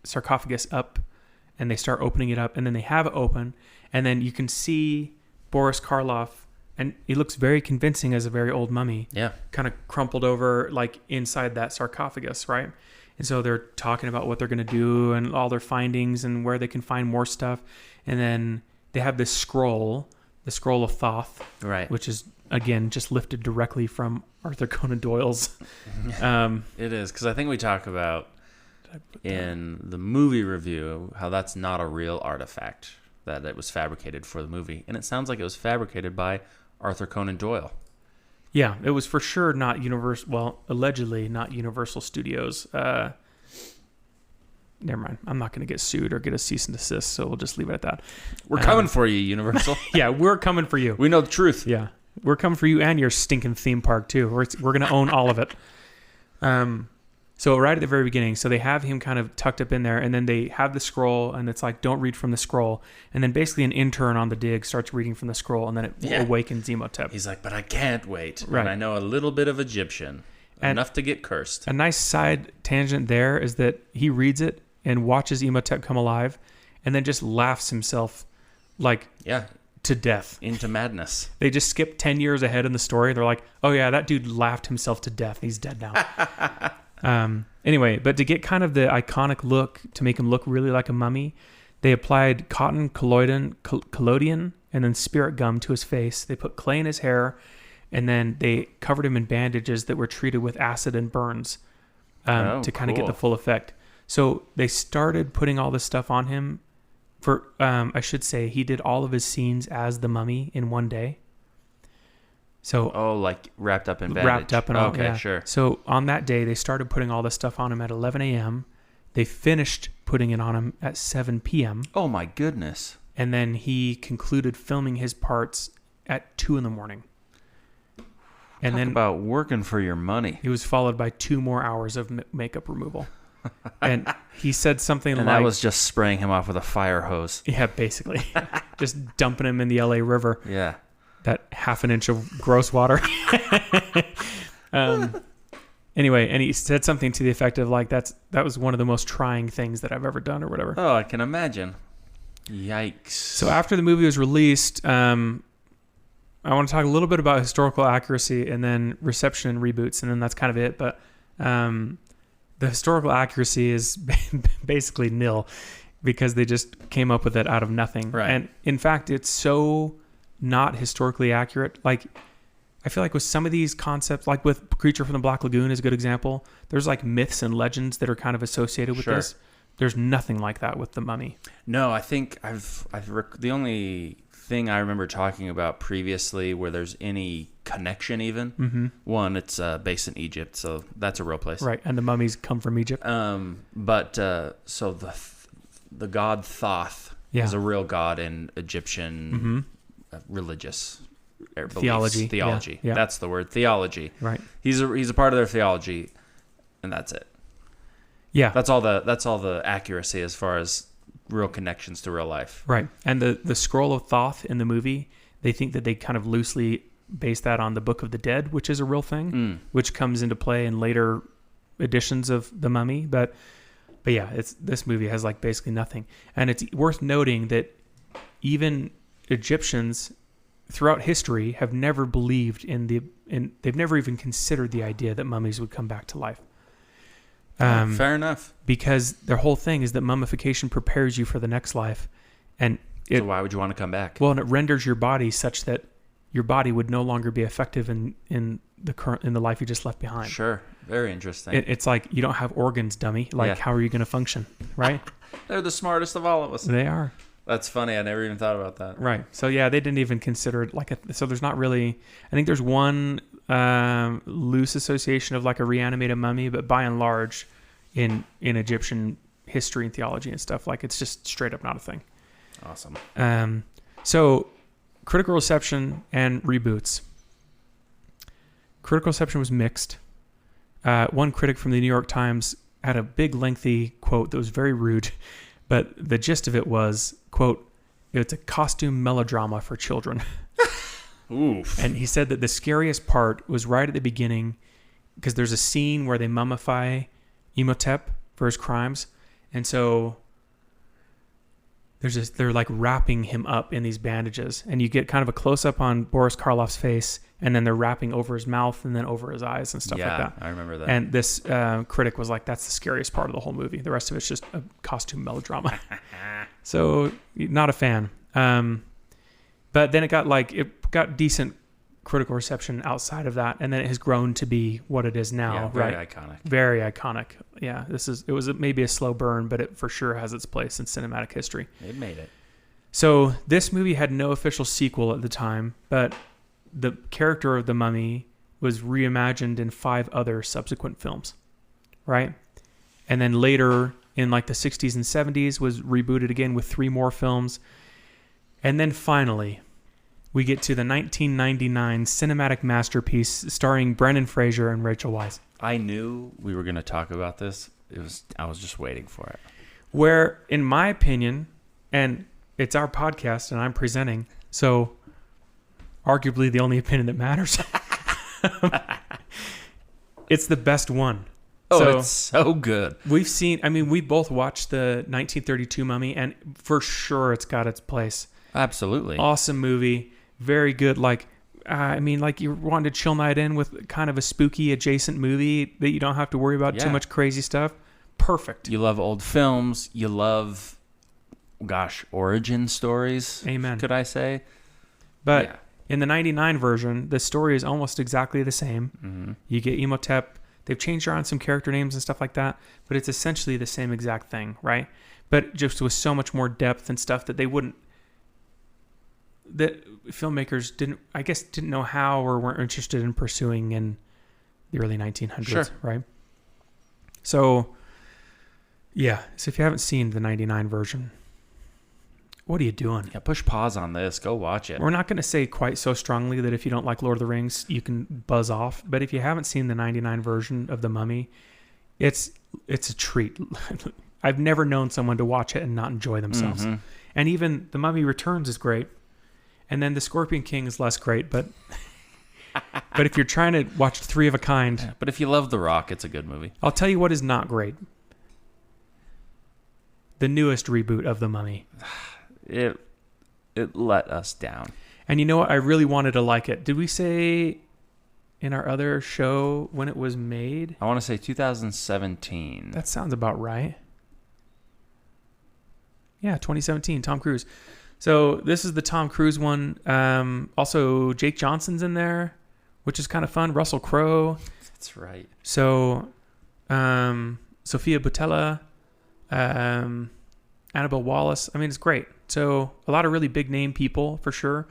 sarcophagus up, and they start opening it up, and then they have it open, and then you can see Boris Karloff, and he looks very convincing as a very old mummy. Yeah. Kind of crumpled over, like, inside that sarcophagus, right? And so they're talking about what they're going to do and all their findings and where they can find more stuff. And then they have this scroll, the Scroll of Thoth, right? Which is, again, just lifted directly from Arthur Conan Doyle's. It is, because I think we talk about in the movie review how that's not a real artifact, that it was fabricated for the movie. And it sounds like it was fabricated by Arthur Conan Doyle. Yeah, it was for sure not Universal. Well, allegedly not Universal Studios. Never mind. I'm not going to get sued or get a cease and desist, so we'll just leave it at that. We're coming for you, Universal. Yeah, we're coming for you. We know the truth. Yeah, we're coming for you and your stinking theme park too. We're going to own all of it. So right at the very beginning, so they have him kind of tucked up in there, and then they have the scroll, and it's like, don't read from the scroll. And then basically an intern on the dig starts reading from the scroll, and then it awakens Imhotep. He's like, but I can't wait. Right. And I know a little bit of Egyptian, enough to get cursed. A nice side tangent there is that he reads it and watches Imhotep come alive, and then just laughs himself, like, to death. Into madness. They just skip 10 years ahead in the story. They're like, oh yeah, that dude laughed himself to death. He's dead now. Anyway, but to get kind of the iconic look, to make him look really like a mummy, they applied cotton collodion and then spirit gum to his face. They put clay in his hair, and then they covered him in bandages that were treated with acid and burns to kind of get the full effect. So they started putting all this stuff on him for, I should say, he did all of his scenes as the mummy in one day. So, like wrapped up in bandage. Wrapped up and all. Okay, sure. So on that day, they started putting all this stuff on him at 11 a.m. They finished putting it on him at 7 p.m. Oh my goodness. And then he concluded filming his parts at 2 in the morning. And Talk about working for your money. He was followed by 2 more hours of makeup removal. And he said something and that was just spraying him off with a fire hose. Yeah, basically. Just dumping him in the LA River. Yeah. That half an inch of gross water. Anyway, and he said something to the effect of like, that was one of the most trying things that I've ever done or whatever. Oh, I can imagine. Yikes. So after the movie was released, I want to talk a little bit about historical accuracy and then reception and reboots, and then that's kind of it. But the historical accuracy is basically nil because they just came up with it out of nothing. Right. And in fact, it's so not historically accurate. Like, I feel like with some of these concepts, like with Creature from the Black Lagoon is a good example. There's like myths and legends that are kind of associated with this. There's nothing like that with the Mummy. No, I think the only thing I remember talking about previously where there's any connection even, one, it's based in Egypt, so that's a real place. Right, and the mummies come from Egypt. But so the god Thoth is a real god in Egyptian religious theology. Yeah. That's the word, theology. Right. He's a part of their theology, and that's it. Yeah. That's all the accuracy as far as real connections to real life. Right. And the Scroll of Thoth in the movie, they think that they kind of loosely base that on the Book of the Dead, which is a real thing, which comes into play in later editions of The Mummy. But yeah, this movie has like basically nothing. And it's worth noting that even Egyptians throughout history have never believed they've never even considered the idea that mummies would come back to life. Fair enough. Because their whole thing is that mummification prepares you for the next life. And so why would you want to come back? Well, and it renders your body such that your body would no longer be effective in the life you just left behind. Sure. Very interesting. It's like you don't have organs, dummy. Like, how are you going to function? Right? They're the smartest of all of us. They are. That's funny. I never even thought about that. Right. So yeah, they didn't even consider it so there's not really, I think there's one loose association of like a reanimated mummy, but by and large in Egyptian history and theology and stuff, like it's just straight up not a thing. Awesome. So critical reception and reboots. Critical reception was mixed. One critic from the New York Times had a big, lengthy quote that was very rude, but the gist of it was, quote, "It's a costume melodrama for children." Oof. And he said that the scariest part was right at the beginning, because there's a scene where they mummify Imhotep for his crimes, and so they're like wrapping him up in these bandages, and you get kind of a close up on Boris Karloff's face, and then they're wrapping over his mouth and then over his eyes and stuff like that. I remember that. And this critic was like, "That's the scariest part of the whole movie. The rest of it's just a costume melodrama." So not a fan. But then it got decent critical reception outside of that, and then it has grown to be what it is now. Yeah, very right? iconic. Very iconic. Yeah, it was maybe a slow burn, but it for sure has its place in cinematic history. It made it. So this movie had no official sequel at the time, but the character of the mummy was reimagined in 5 other subsequent films, right? And then later in like the 60s and 70s was rebooted again with 3 more films. And then finally, we get to the 1999 cinematic masterpiece starring Brendan Fraser and Rachel Weisz. I knew we were going to talk about this. I was just waiting for it. Where, in my opinion, and it's our podcast and I'm presenting, so arguably the only opinion that matters, it's the best one. Oh, So, it's so good. we both watched the 1932 Mummy, and for sure it's got its place. Absolutely. Awesome movie. Very good. Like you wanted to chill night in with kind of a spooky adjacent movie that you don't have to worry about too much crazy stuff. Perfect. You love old films. You love, origin stories. Amen. Could I say? But in the 99 version, the story is almost exactly the same. Mm-hmm. You get Imhotep. They've changed around some character names and stuff like that, but it's essentially the same exact thing, right? But just with so much more depth and stuff that filmmakers didn't know how or weren't interested in pursuing in the early 1900s, Sure. right? So if you haven't seen the 99 version, what are you doing? Yeah, push pause on this. Go watch it. We're not going to say quite so strongly that if you don't like Lord of the Rings, you can buzz off. But if you haven't seen the 99 version of The Mummy, it's a treat. I've never known someone to watch it and not enjoy themselves. Mm-hmm. And even The Mummy Returns is great. And then The Scorpion King is less great. But if you're trying to watch 3 of a kind... Yeah, but if you love The Rock, it's a good movie. I'll tell you what is not great. The newest reboot of The Mummy. It let us down. And you know what? I really wanted to like it. Did we say in our other show when it was made? I want to say 2017. That sounds about right. Yeah, 2017, Tom Cruise. So this is the Tom Cruise one. Also, Jake Johnson's in there, which is kind of fun. Russell Crowe. That's right. So, Sophia Boutella, Annabelle Wallace. I mean, it's great. So a lot of really big name people for sure.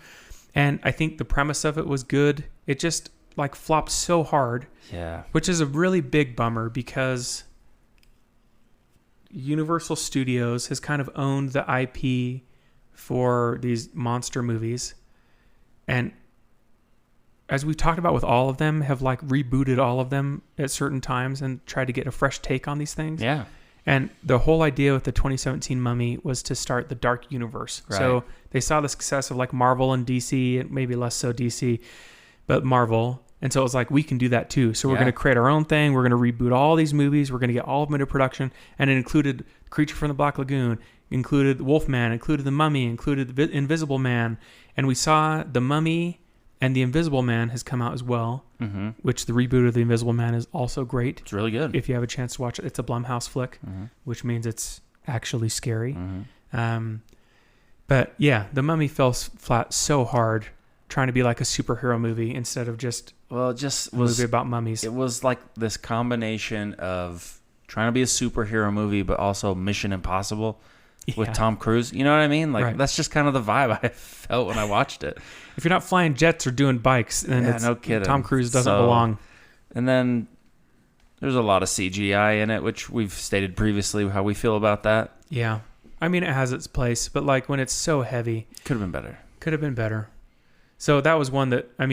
And I think the premise of it was good. It just like flopped so hard. Yeah. Which is a really big bummer because Universal Studios has kind of owned the IP for these monster movies. And as we've talked about with all of them, have like rebooted all of them at certain times and tried to get a fresh take on these things. Yeah. And the whole idea with the 2017 Mummy was to start the dark universe. Right. So they saw the success of like Marvel and DC, and maybe less so DC, but Marvel. And so it was like, we can do that too. So we're going to create our own thing. We're going to reboot all these movies. We're going to get all of them into production. And it included Creature from the Black Lagoon, included Wolfman, included The Mummy, included The Invisible Man. And we saw The Mummy and The Invisible Man has come out as well, which the reboot of The Invisible Man is also great. It's really good. If you have a chance to watch it, it's a Blumhouse flick, which means it's actually scary. But yeah, The Mummy fell flat so hard trying to be like a superhero movie instead of just it just a movie about mummies. It was like this combination of trying to be a superhero movie, but also Mission Impossible with Tom Cruise. You know what I mean? Like that's just kind of the vibe I felt when I watched it. If you're not flying jets or doing bikes, then no kidding. Tom Cruise doesn't belong. And then there's a lot of CGI in it, which we've stated previously how we feel about that. Yeah. I mean, it has its place, but like when it's so heavy. Could have been better. Could have been better. So that was one that, I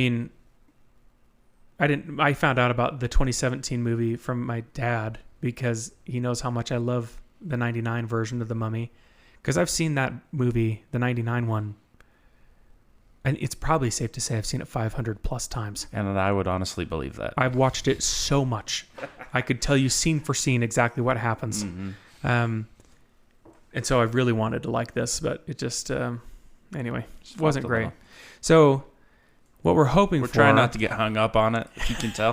found out about the 2017 movie from my dad because he knows how much I love the 99 version of The Mummy. Because I've seen that movie, the 99 one, and it's probably safe to say I've seen it 500 plus times. And I would honestly believe that. I've watched it so much. I could tell you scene for scene exactly what happens. Mm-hmm. And so I really wanted to like this, but it just, anyway, wasn't great. So what we're hoping we're for... trying not to get hung up on it, if you can tell.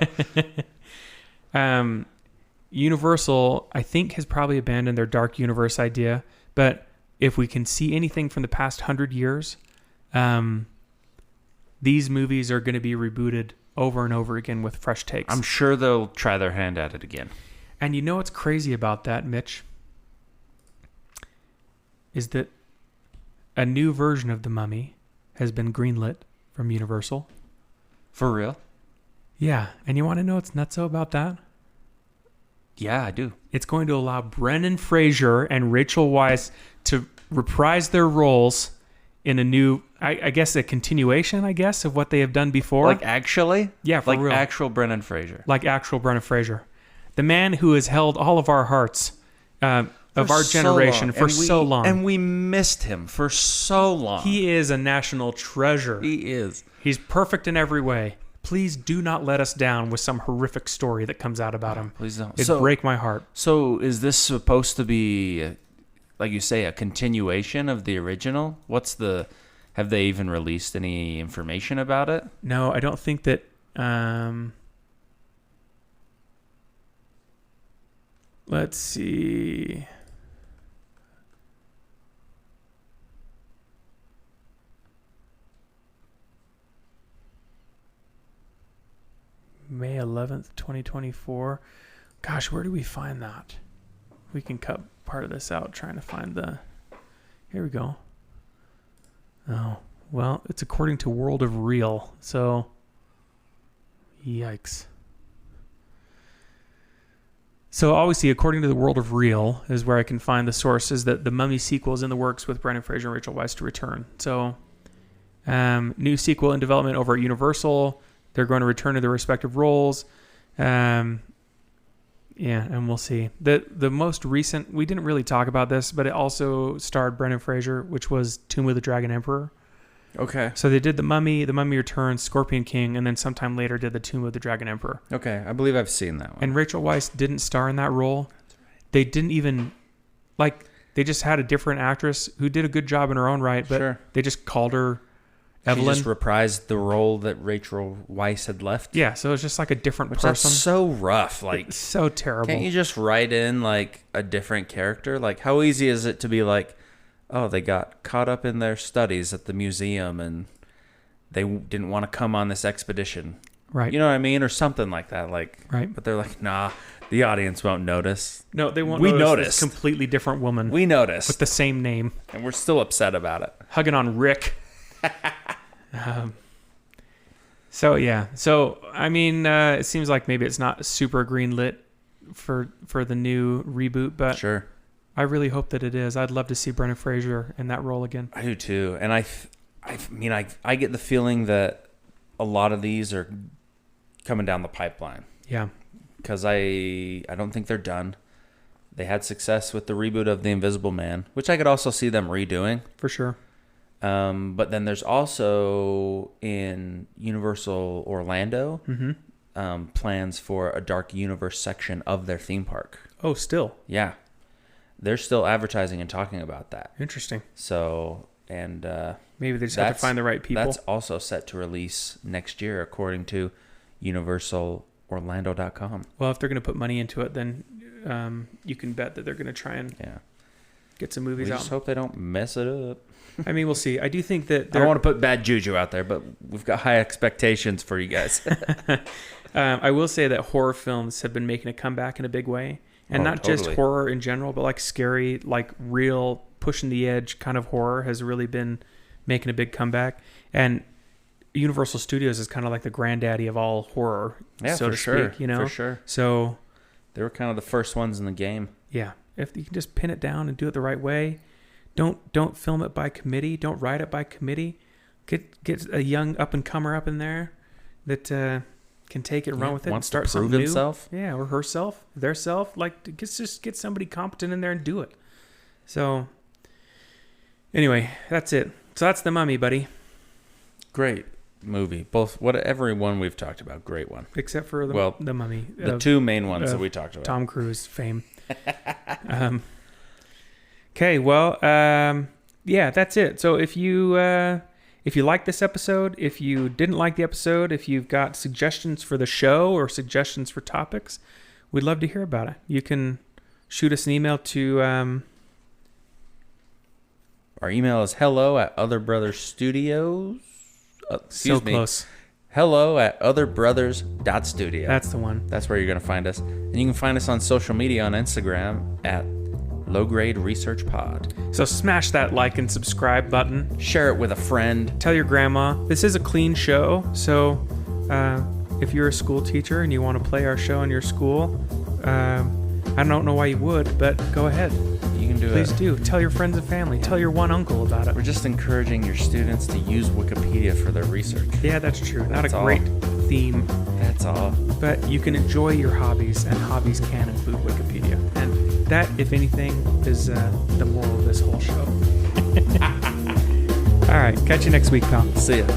Universal, I think, has probably abandoned their dark universe idea, but if we can see anything from the past 100 years, these movies are going to be rebooted over and over again with fresh takes. I'm sure they'll try their hand at it again. And you know what's crazy about that, Mitch? Is that a new version of The Mummy has been greenlit from Universal. For real? Yeah. And you want to know what's nutso about that? Yeah, I do. It's going to allow Brendan Fraser and Rachel Weisz to reprise their roles in a new, I guess, a continuation, of what they have done before. Like actually? Yeah, for real. Like actual Brendan Fraser. Like actual Brendan Fraser. The man who has held all of our hearts of our generation for so long. And we missed him for so long. He is a national treasure. He is. He's perfect in every way. Please do not let us down with some horrific story that comes out about him. Please don't. It'd break my heart. So is this supposed to be, like you say, a continuation of the original? Have they even released any information about it? No, I don't think that... let's see... May 11th, 2024. Gosh, where do we find that? We can cut part of this out trying to find the... Here we go. Oh, well, it's according to World of Real. So, yikes. So, obviously, according to the World of Real is where I can find the sources that the Mummy sequel is in the works with Brendan Fraser and Rachel Weisz to return. So, new sequel in development over at Universal. They're going to return to their respective roles. And we'll see. The most recent, we didn't really talk about this, but it also starred Brendan Fraser, which was Tomb of the Dragon Emperor. Okay. So they did The Mummy Returns, Scorpion King, and then sometime later did the Tomb of the Dragon Emperor. Okay, I believe I've seen that one. And Rachel Weisz didn't star in that role. That's right. They didn't even, they just had a different actress who did a good job in her own right, but they just called her Evelyn. She just reprised the role that Rachel Weisz had left. Yeah, so it's just like a different person. That's so rough. It's so terrible. Can't you just write in like a different character? Like, how easy is it to be like, oh, they got caught up in their studies at the museum and they didn't want to come on this expedition. Right. You know what I mean? Or something like that. Right. But they're like, nah, the audience won't notice. No, they won't we notice. Noticed. This completely different woman. We noticed. With the same name. And we're still upset about it. Hugging on Rick. So I mean, it seems like maybe it's not super greenlit for the new reboot, but sure, I really hope that it is. I'd love to see Brendan Fraser in that role again. I do too, and I mean, I get the feeling that a lot of these are coming down the pipeline. Yeah, because I don't think they're done. They had success with the reboot of The Invisible Man, which I could also see them redoing for sure. But then there's also in Universal Orlando plans for a Dark Universe section of their theme park. Oh, still? Yeah. They're still advertising and talking about that. Interesting. So, and maybe they just have to find the right people. That's also set to release next year, according to UniversalOrlando.com. Well, if they're going to put money into it, then you can bet that they're going to try and get some movies out. We just hope they don't mess it up. I mean, we'll see. I do think that... I don't want to put bad juju out there, but we've got high expectations for you guys. I will say that horror films have been making a comeback in a big way. And not just horror in general, but like scary, like real pushing the edge kind of horror has really been making a big comeback. And Universal Studios is kind of like the granddaddy of all horror, so to speak, you know? For sure. So... they were kind of the first ones in the game. Yeah. If you can just pin it down and do it the right way... Don't film it by committee. Don't write it by committee. Get a young up-and-comer up in there that can take it and run with it. Wants and start to prove something himself. New. Yeah, or herself, their self. Like, just get somebody competent in there and do it. So, anyway, that's it. So that's The Mummy, buddy. Great movie. Every one we've talked about, great one. Except for the Mummy. The two main ones that we talked about. Tom Cruise fame. Okay, well, yeah, that's it. So if you like this episode, if you didn't like the episode, if you've got suggestions for the show or suggestions for topics, we'd love to hear about it. You can shoot us an email to... Our email is hello@otherbrothersstudios. Excuse me. Close. hello@otherbrothers.studio. That's the one. That's where you're going to find us. And you can find us on social media on Instagram at Low Grade Research Pod. So smash that like and subscribe button. Share it with a friend. Tell your grandma. This is a clean show, so if you're a school teacher and you want to play our show in your school, I don't know why you would, but go ahead. You can do it. Please do. Tell your friends and family. Tell your one uncle about it. We're just encouraging your students to use Wikipedia for their research. Yeah, that's true. Not That's a all. great theme, That's all. but you can enjoy your hobbies, and hobbies can include Wikipedia. And that, if anything, is the moral of this whole show. All right. Catch you next week, pal. See ya.